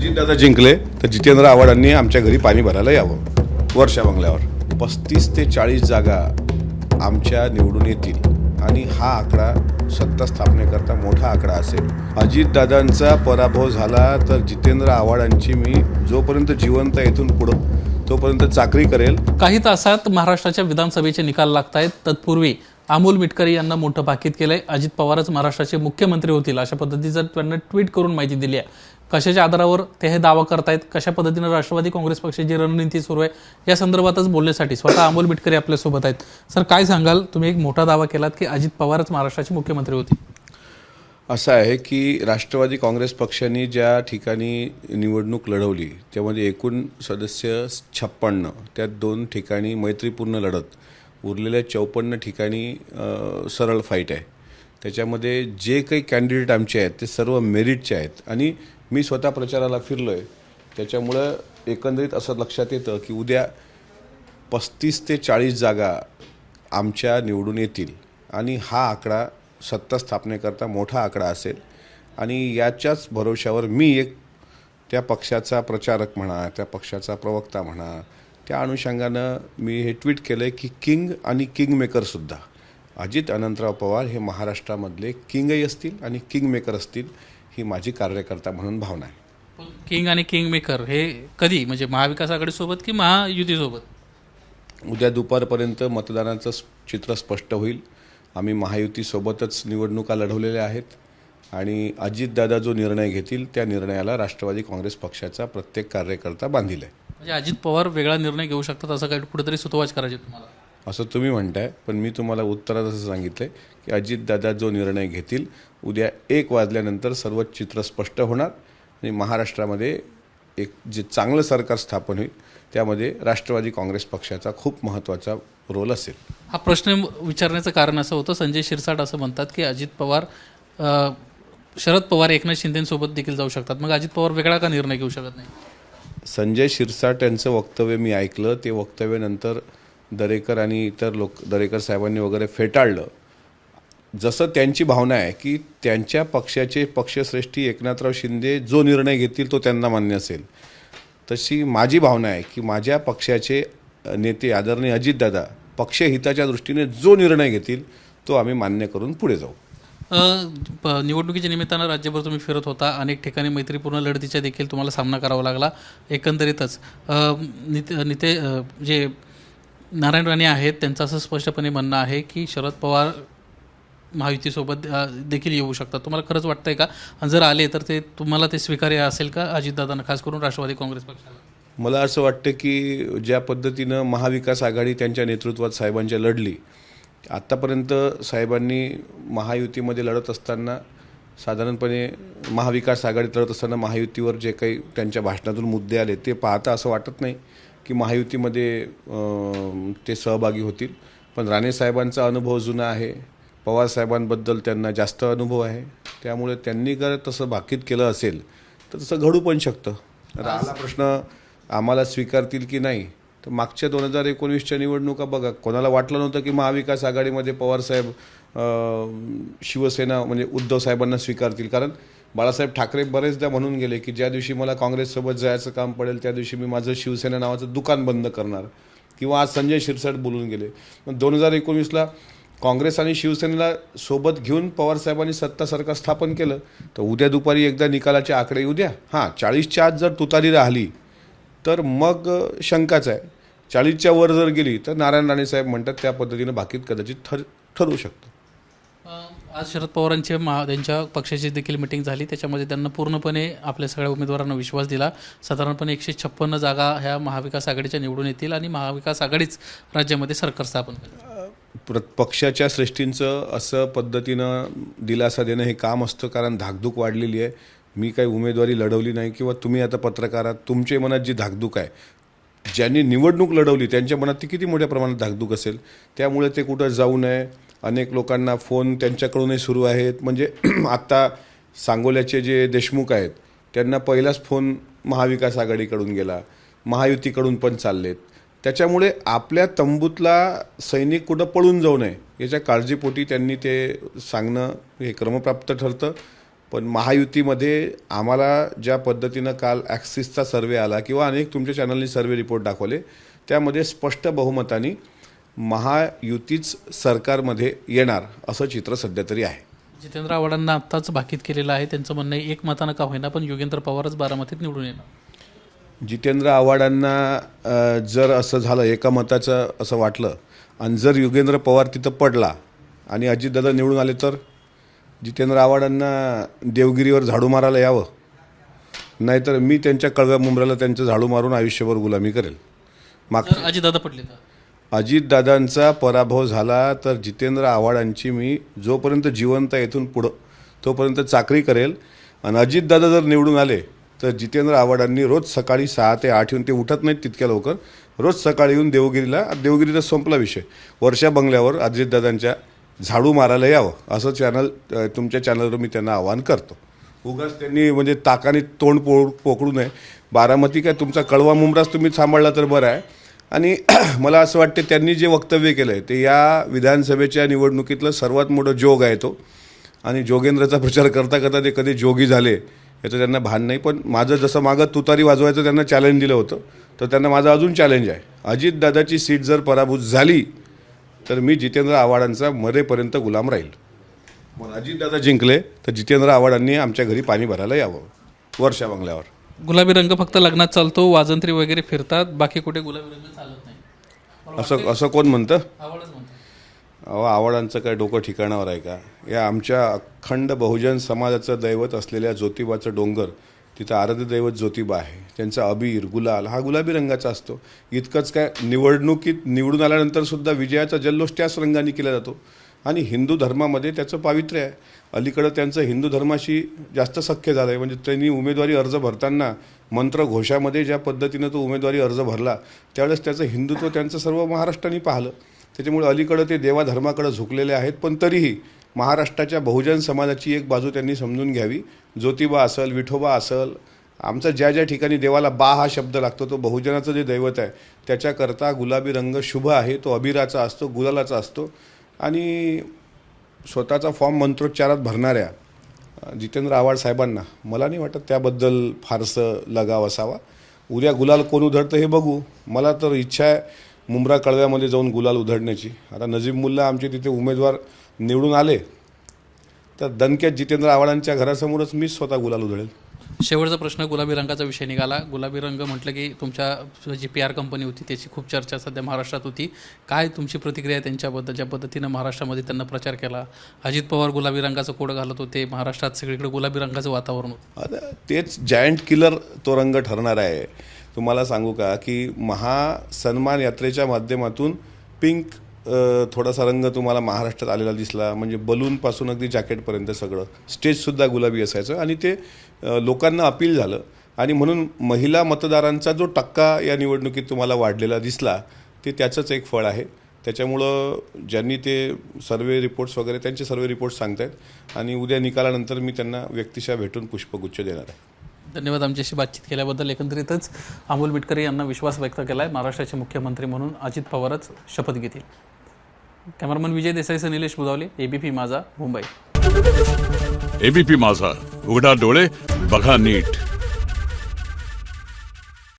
अजितदादा जिंकले तर जितेंद्र आव्हाडांनी आमच्या घरी पाणी भरायला यावं वर्षा बंगल्यावर. 35 ते 40 जागा आमच्या निवडून येतील आणि हा आकडा सत्ता स्थापनेकरता मोठा आकडा असेल. अजितदादांचा पराभव झाला तर जितेंद्र आव्हाडांची मी जोपर्यंत जिवंत इथून पुढं तोपर्यंत चाकरी करेल. काही तासात महाराष्ट्राच्या विधानसभेचे निकाल लागत आहेत. तत्पूर्वी अमोल मिटकरी यांना मोठं भाकीत केलंय. अजित पवारच महाराष्ट्राचे मुख्यमंत्री होतील अशा पद्धतीचं त्यांना ट्विट करून माहिती दिली आहे. कशाच्या आधारावर ते हे दावा करतायत, कशा पद्धतीनं राष्ट्रवादी काँग्रेस पक्षाची रणनीती सुरू आहे या संदर्भातच बोलण्यासाठी स्वतः अमोल मिटकरी आपल्यासोबत आहेत. सर, काय सांगाल? तुम्ही एक मोठा दावा केलात की अजित पवारच महाराष्ट्राचे मुख्यमंत्री होतील. असं आहे की राष्ट्रवादी काँग्रेस पक्षाने ज्या ठिकाणी निवडणूक लढवली त्यामध्ये एकूण सदस्य 56, त्यात 2 ठिकाणी मैत्रीपूर्ण लढत, उरलेल्या 54 ठिकाणी सरळ फाईट आहे. त्याच्यामध्ये जे काही कॅन्डिडेट आमचे आहेत ते सर्व मेरिटचे आहेत आणि मी स्वतः प्रचाराला फिरलो आहे. त्याच्यामुळं एकंदरीत असं लक्षात येतं की उद्या 35 ते 40 जागा आमच्या निवडून येतील आणि हा आकडा सत्ता स्थापनेकरता मोठा आकडा असेल. आणि याच्याच भरोशावर मी एक त्या पक्षाचा प्रचारक म्हणा, त्या पक्षाचा प्रवक्ता म्हणा, त्या अनुषंगानं मी हे ट्विट केलं आहे की किंग आणि किंगमेकरसुद्धा अजित अनंतराव पवार हे महाराष्ट्रामधले किंगही असतील आणि किंगमेकर असतील, ही माझी कार्यकर्ता म्हणून भावना आहे. किंग आणि किंगमेकर हे कधी, म्हणजे महाविकास आघाडीसोबत की महायुतीसोबत? उद्या दुपारपर्यंत मतदानाचं चित्र स्पष्ट होईल. आम्ही महायुतीसोबतच निवडणुका लढवलेल्या आहेत आणि अजितदादा जो निर्णय घेतील त्या निर्णयाला राष्ट्रवादी काँग्रेस पक्षाचा प्रत्येक कार्यकर्ता बांधील आहे. म्हणजे अजित पवार वेगळा निर्णय घेऊ शकतात असं काही कुठेतरी सुतवाच करायचे तुम्हाला? असं तुम्ही म्हणताय, पण मी तुम्हाला उत्तरात असं सांगितलं की अजितदादा जो निर्णय घेतील उद्या 1 वाजल्यानंतर सर्व चित्र स्पष्ट होणार आणि महाराष्ट्रामध्ये एक जे चांगलं सरकार स्थापन होईल त्यामध्ये राष्ट्रवादी काँग्रेस पक्षाचा खूप महत्त्वाचा रोल असेल. हा प्रश्न विचारण्याचं कारण असं होतं, संजय शिरसाट असं म्हणतात की अजित पवार शरद पवार एकनाथ शिंदेसोबत देखील जाऊ शकतात. मग अजित पवार वेगळा का निर्णय घेऊ शकत नाही? संजय शिरसाट यांचं वक्तव्य मी ऐकलं. ते वक्तव्यानंतर दरेकर आणि इतर दरेकर साहेबांनी वगैरे फेटाळलं. जसं त्यांची भावना आहे की त्यांच्या पक्षाचे पक्षश्रेष्ठी एकनाथराव शिंदे जो निर्णय घेतील तो त्यांना मान्य असेल, तशी माझी भावना आहे की माझ्या पक्षाचे नेते आदरणीय अजितदादा पक्षहिताच्या दृष्टीने जो निर्णय घेतील तो आम्ही मान्य करून पुढे जाऊ. निवडणुकीच्या निमित्तानं राज्यभर तुम्ही फिरत होता. अनेक ठिकाणी मैत्रीपूर्ण लढतीचा देखील तुम्हाला सामना करावा लागला. एकंदरीतच जे नारायण राणे आहेत त्यांचं असं स्पष्टपणे म्हणणं आहे की शरद पवार महायुतीसोबत देखील येऊ शकतात. तुम्हाला खरंच वाटतंय का? आणि जर आले तर ते तुम्हाला ते स्वीकार्य असेल का अजितदादांना, खास करून राष्ट्रवादी काँग्रेस पक्षाला? मला असं वाटतं की ज्या पद्धतीनं महाविकास आघाडी त्यांच्या नेतृत्वात साहेबांच्या लढली, आत्तापर्यंत साहेबांनी महायुतीमध्ये लढत असताना साधारणपणे महाविकास आघाडीत लढत असताना महायुतीवर जे काही त्यांच्या भाषणातून मुद्दे आले ते पाहता असं वाटत नाही की महायुतीमध्ये ते सहभागी होतील. पण राणे साहेबांचा अनुभव जुना आहे, पवार साहेबांबद्दल त्यांना जास्त अनुभव आहे, त्यामुळे त्यांनी जर तसं भाकीत केलं असेल तर तसं घडू पण शकतं. राहिला प्रश्न आम्हाला स्वीकारतील की नाही, तर मागच्या 2019च्या निवडणुका बघा, कोणाला वाटलं नव्हतं की महाविकास आघाडीमध्ये पवारसाहेब शिवसेना म्हणजे उद्धव साहेबांना स्वीकारतील. कारण बाळासाहेब ठाकरे बरेचदा म्हणून गेले की ज्या दिवशी मला काँग्रेससोबत जायचं काम पडेल त्या दिवशी मी माझं शिवसेना नावाचं दुकान बंद करणार. किंवा आज संजय शिरसाट बोलून गेले. मग 2019ला काँग्रेस आणि शिवसेनेला सोबत घेऊन पवारसाहेबांनी सत्ता सरकार स्थापन केलं. तर उद्या दुपारी एकदा निकालाचे आकडे येऊ द्या. 40च्या आत जर तुतारी राहिली तर मग शंकाच आहे. 40च्या वर जर गेली तर नारायण राणे साहेब म्हणतात त्या पद्धतीनं भाकीत कदाचित ठरू शकतं. आज शरद पवारांची त्यांच्या पक्षाची देखील मिटिंग झाली. त्याच्यामध्ये त्यांना पूर्णपणे आपल्या सगळ्या उमेदवारांना विश्वास दिला. साधारणपणे 156 जागा ह्या महाविकास आघाडीच्या निवडून येतील आणि महाविकास आघाडीच राज्यामध्ये सरकार स्थापन करेल. पक्षाच्या श्रेष्ठींचं असं पद्धतीनं दिलासा देणं हे काम असतं, कारण धाकधूक वाढलेली आहे. मी काही उमेदवारी लढवली नाही किंवा तुम्ही आता पत्रकारात तुमच्या मनात जी धाकधूक आहे, ज्यांनी निवडणूक लढवली त्यांच्या मनात ती किती मोठ्या प्रमाणात धाकधूक असेल, त्यामुळे ते कुठं जाऊ नये. अनेक लोकांना फोन त्यांच्याकडूनही सुरू आहेत. म्हणजे आत्ता सांगोल्याचे जे देशमुख आहेत त्यांना पहिलाच फोन महाविकास आघाडीकडून गेला, महायुतीकडून पण चाललेत. त्याच्यामुळे आपल्या तंबूतला सैनिक कुठं पळून जाऊ नये याच्या काळजीपोटी त्यांनी ते सांगणं हे क्रमप्राप्त ठरतं. पण महायुतीमध्ये आम्हाला ज्या पद्धतीनं काल ॲक्सिसचा सर्वे आला किंवा अनेक तुमच्या चॅनलनी सर्वे रिपोर्ट दाखवले, त्यामध्ये स्पष्ट बहुमताने महायुतीच सरकारमध्ये येणार असं चित्र सध्या तरी आहे. जितेंद्र आव्हाडांना आत्ताच भाकीत केलेलं आहे. त्यांचं म्हणणं आहे एक मतानं का होईना पण योगेंद्र पवारच बारामतीत निवडून येणार. जितेंद्र आव्हाडांना जर असं झालं, एका मताचं असं वाटलं आणि जर योगेंद्र पवार तिथं पडला आणि अजितदादा निवडून आले, तर जितेंद्र आव्हाडांना देवगिरीवर झाडू मारायला यावं, नाहीतर मी त्यांच्या कळव्या मुंबऱ्याला त्यांचं झाडू मारून आयुष्यभर गुलामी करेल. जर अजितदादा पडले तर अजितदादांचा पराभव झाला तर जितेंद्र आव्हाडांची मी जोपर्यंत जिवंत आहे इथून पुढं तोपर्यंत चाकरी करेल. आणि अजितदादा जर निवडून आले तर जितेंद्र आव्हाडांनी रोज सकाळी 6 ते 8 येऊन, ते उठत नाहीत तितक्या लवकर, रोज सकाळी येऊन देवगिरीचा संपला विषय, वर्षा बंगल्यावर अजितदादांच्या झाडू मारायला यावं असं तुमच्या चॅनलवर मी त्यांना आवाहन करतो. उगाच त्यांनी म्हणजे ताकाने तोंड पोकळू नये. बारामती काय तुमचा कळवा मुंबराच तुम्ही सांभाळला तर बरं आहे. आणि मला असं वाटते त्यांनी जे वक्तव्य केलं आहे ते या विधानसभेच्या निवडणुकीतलं सर्वात मोठं जोग आहे तो. आणि जोगेंद्रचा प्रचार करता करता ते कधी जोगी झाले याचं त्यांना भान नाही. पण माझं जसं मागं तुतारी वाजवायचं त्यांना चॅलेंज दिलं होतं, तर त्यांना माझं अजून चॅलेंज आहे. अजितदादाची सीट जर पराभूत झाली तर मी जितेंद्र आव्हाडांचा मरेपर्यंत गुलाम राहील. मग अजितदादा जिंकले तर जितेंद्र आव्हाडांनी आमच्या घरी पाणी भरायला यावं वर्षा बंगल्यावर. गुलाबी रंग फक्त लग्नात चालतो, वाजंत्री वगैरे फिरतात, बाकी कुठे गुलाबी रंग चालत नाही असं कोण म्हणतं? आव्हाडच म्हणतो. अहो, आव्हाडांचं काय डोकं ठिकाणावर आहे का? या आमच्या अखंड बहुजन समाजाचं दैवत असलेल्या ज्योतिबाचं डोंगर, तिथं आराध्य दैवत ज्योतिबा आहे. त्यांचा अबीर गुलाल हा गुलाबी रंगाचा असतो. इतकंच काय, निवडणुकीत निवडून आल्यानंतर सुद्धा विजयाचा जल्लोष त्याच रंगाने केला जातो. आणि हिंदू धर्मामध्ये त्याचं पावित्र्य आहे. अलीकडं त्यांचं हिंदू धर्माशी जास्त सख्य झालं आहे. म्हणजे त्यांनी उमेदवारी अर्ज भरताना मंत्रघोषामध्ये ज्या पद्धतीनं तो उमेदवारी अर्ज भरला त्यावेळेस त्याचं हिंदुत्व त्यांचं सर्व महाराष्ट्राने पाहिलं. त्याच्यामुळे अलीकडं ते देवाधर्माकडे झुकलेले आहेत. पण तरीही महाराष्ट्राच्या बहुजन समाजाची एक बाजू त्यांनी समजून घ्यावी. ज्योतिबा असेल, विठोबा असेल, आमचा ज्या ठिकाणी देवाला बा हा शब्द लागतो तो बहुजनाचं जे दैवत आहे त्याच्याकरता गुलाबी रंग शुभ आहे. तो अबिराचा असतो, गुलालाचा असतो. आणि स्वतःचा फॉर्म मंत्रोच्चारात भरणाऱ्या जितेंद्र आव्हाड साहेबांना मला नाही वाटत त्याबद्दल फारसं लगाव असावा. उद्या गुलाल कोण उधळतं हे बघू. मला तर इच्छा आहे मुंब्रा कळव्यामध्ये जाऊन गुलाल उधळण्याची. आता नजीब मुल्ला आमचे तिथे उमेदवार निवडून आले तर दणक्यात जितेंद्र आव्हाडांच्या घरासमोरच मीच स्वतः गुलाल उधळेल. शेवटचा प्रश्न, गुलाबी रंगाचा विषय निघाला. गुलाबी रंग म्हटलं की तुमच्या जी PR कंपनी होती त्याची खूप चर्चा सध्या महाराष्ट्रात होती. काय तुमची प्रतिक्रिया त्यांच्याबद्दल, ज्या पद्धतीनं महाराष्ट्रामध्ये त्यांना प्रचार केला? अजित पवार गुलाबी रंगाचं कोड घालत होते, महाराष्ट्रात सगळीकडे गुलाबी रंगाचं वातावरण होतं. आता तेच जायंट किलर तो रंग ठरणार आहे. तुम्हाला सांगू का की महासन्मान यात्रेच्या माध्यमातून पिंक थोडासा रंग तुम्हाला महाराष्ट्रात आलेला दिसला. म्हणजे बलूनपासून अगदी जॅकेटपर्यंत सगळं, स्टेजसुद्धा गुलाबी असायचं आणि ते लोकांना अपील झालं. आणि म्हणून महिला मतदारांचा जो टक्का या निवडणुकीत तुम्हाला वाढलेला दिसला ते त्याचंच एक फळ आहे. त्याच्यामुळं ज्यांनी ते सर्वे रिपोर्ट्स वगैरे त्यांचे सर्वे रिपोर्ट्स सांगत आहेत आणि उद्या निकालानंतर मी त्यांना व्यक्तिशः भेटून पुष्पगुच्छ देणार आहे. धन्यवाद आमच्याशी बातचीत केल्याबद्दल. एकंदरीतच अमोल मिटकरी यांना विश्वास व्यक्त केला आहे. महाराष्ट्राचे मुख्यमंत्री म्हणून अजित पवारच शपथ घेतील. कॅमेरामन विजय देसाईसह निलेश बुधावले, ABP माझा, मुंबई. ABP माझा, उघडा डोळे बघा नीट.